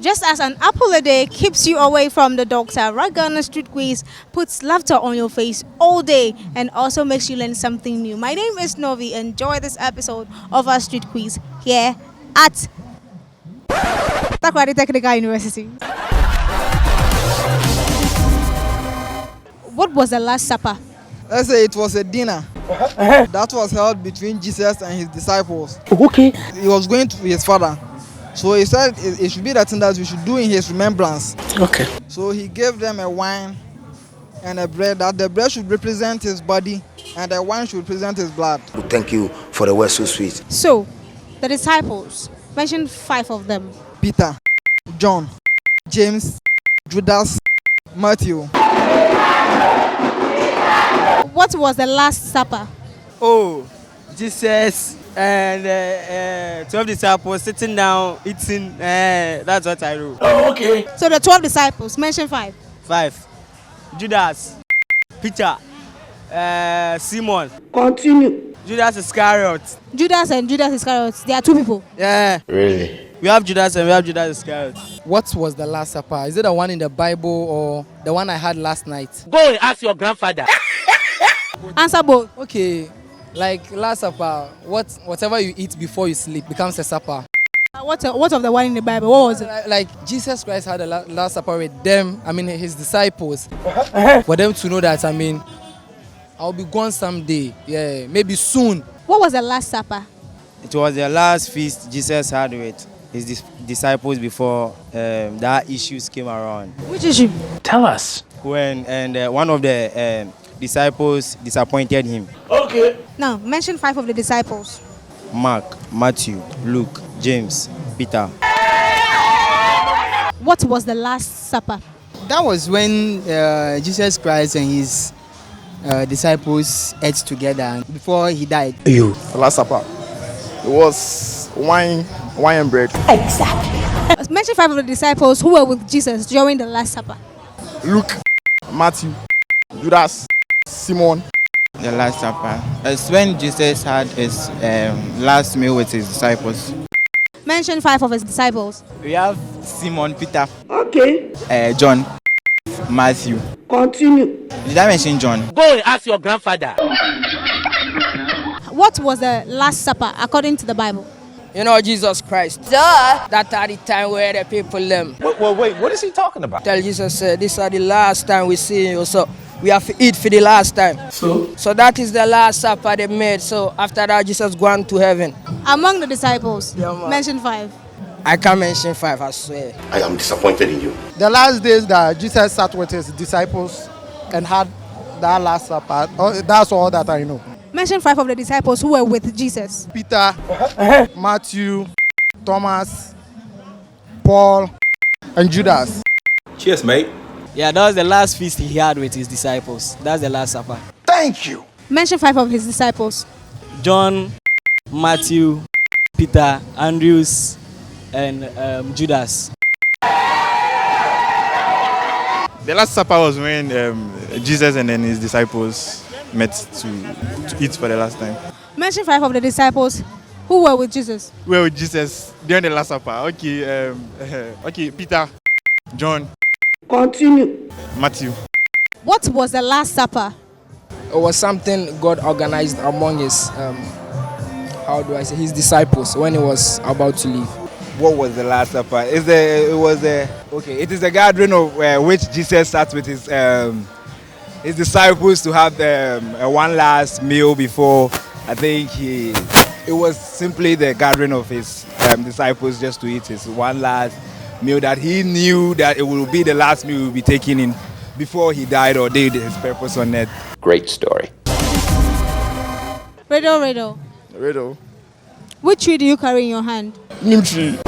Just as an apple a day keeps you away from the doctor, RakGhana Street Quiz puts laughter on your face all day and also makes you learn something new. My name is Novi. Enjoy this episode of our Street Quiz here at Takoradi Technical University. What was the Last Supper? Let's say it was a dinner that was held between Jesus and his disciples. Okay. He was going to his father. So he said it should be that thing that we should do in his remembrance. Okay. So he gave them a wine and a bread, that the bread should represent his body and the wine should represent his blood. Thank you for the word so sweet. So, the disciples, mention 5 of them. Peter, John, James, Judas, Matthew. What was the Last Supper? Oh, Jesus and 12 disciples sitting down eating. That's what I know. Oh, okay. So the 12 disciples, mention 5. 5. Judas, Peter, Simon. Continue. Judas Iscariot. Judas and Judas Iscariot, they are 2 people. Yeah. Really? We have Judas and we have Judas Iscariot. What was the Last Supper? Is it the one in the Bible or the one I had last night? Go and ask your grandfather. Answer both. Okay, like Last Supper, whatever you eat before you sleep becomes a supper. What of the one in the Bible? What was it? Like Jesus Christ had a Last Supper with them, his disciples, for them to know that, I'll be gone someday, yeah, maybe soon. What was the Last Supper? It was the last feast Jesus had with his disciples before that issues came around. Which issue? Tell us. When one of the disciples disappointed him. Okay. Now, mention 5 of the disciples. Mark, Matthew, Luke, James, Peter. What was the Last Supper? That was when Jesus Christ and his disciples ate together before he died. You. The Last Supper. It was wine and bread. Mention 5 of the disciples who were with Jesus during the Last Supper. Luke, Matthew, Judas, Simon. The Last Supper. It's when Jesus had his last meal with his disciples. Mention 5 of his disciples. We have Simon, Peter, Okay. John, Matthew. Continue. Did I mention John? Go and ask your grandfather. What was the Last Supper according to the Bible? You know Jesus Christ. That are the time where the people Wait, what is he talking about? tell Jesus, this are the last time we see you, so we have to eat for the last time. So that is the Last Supper they made. So after that, Jesus gone to heaven. Among the disciples, Yeah, man. mention 5. I can't mention 5, I swear. I am disappointed in you. The last days that Jesus sat with his disciples and had that Last Supper, that's all that I know. Mention 5 of the disciples who were with Jesus. Peter, Matthew, Thomas, Paul, and Judas. Cheers, mate. Yeah, that was the last feast he had with his disciples. That's the Last Supper. Thank you. Mention 5 of his disciples. John, Matthew, Peter, Andrews, and Judas. The Last Supper was when Jesus and then his disciples met to eat for the last time. Mention 5 of the disciples who were with Jesus. We were with Jesus during the Last Supper. Okay, okay, Peter, John, Continue. Matthew. What was the Last Supper? It was something God organized among his, his disciples when he was about to leave. What was the Last Supper? It is the gathering of which Jesus sat with his disciples to have one last meal before. I think it was simply the gathering of his disciples just to eat his one last meal that he knew that it will be the last meal he will be taking in before he died or did his purpose on earth. Great story. Riddle. Riddle. Which tree do you carry in your hand? Nim tree.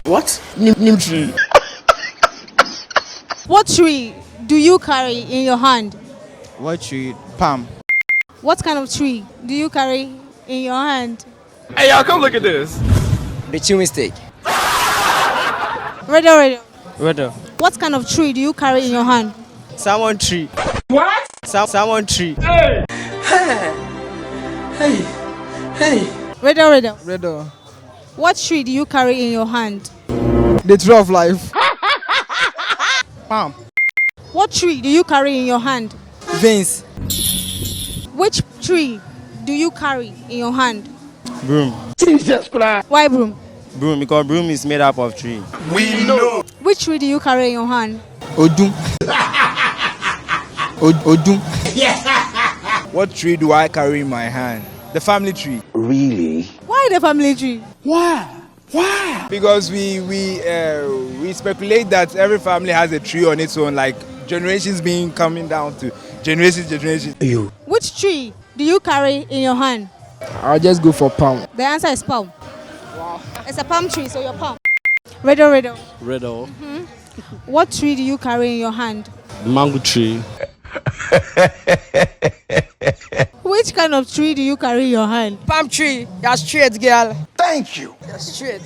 What? Nim tree. What tree do you carry in your hand? What tree? Palm. What kind of tree do you carry in your hand? Hey, y'all, come look at this. The two mistake. Riddle. What kind of tree do you carry in your hand? Salmon tree. What? Salmon tree. Hey. Riddle. Riddle. What tree do you carry in your hand? The tree of life. Palm. What tree do you carry in your hand? Veins. Which tree do you carry in your hand? Broom. Jesus Christ. Why broom? Broom, because broom is made up of tree. We know. Which tree do you carry in your hand? Odum. Odum. What tree do I carry in my hand? The family tree. Really? Why the family tree? Why? Why? Because we speculate that every family has a tree on its own, like generations being coming down to generations. You. Which tree do you carry in your hand? I'll just go for palm. The answer is palm. Wow. It's a palm tree, so your palm. Riddle, riddle. Riddle. What tree do you carry in your hand? Mango tree. Which kind of tree do you carry in your hand? Palm tree. You're straight, girl. Thank you. You're straight.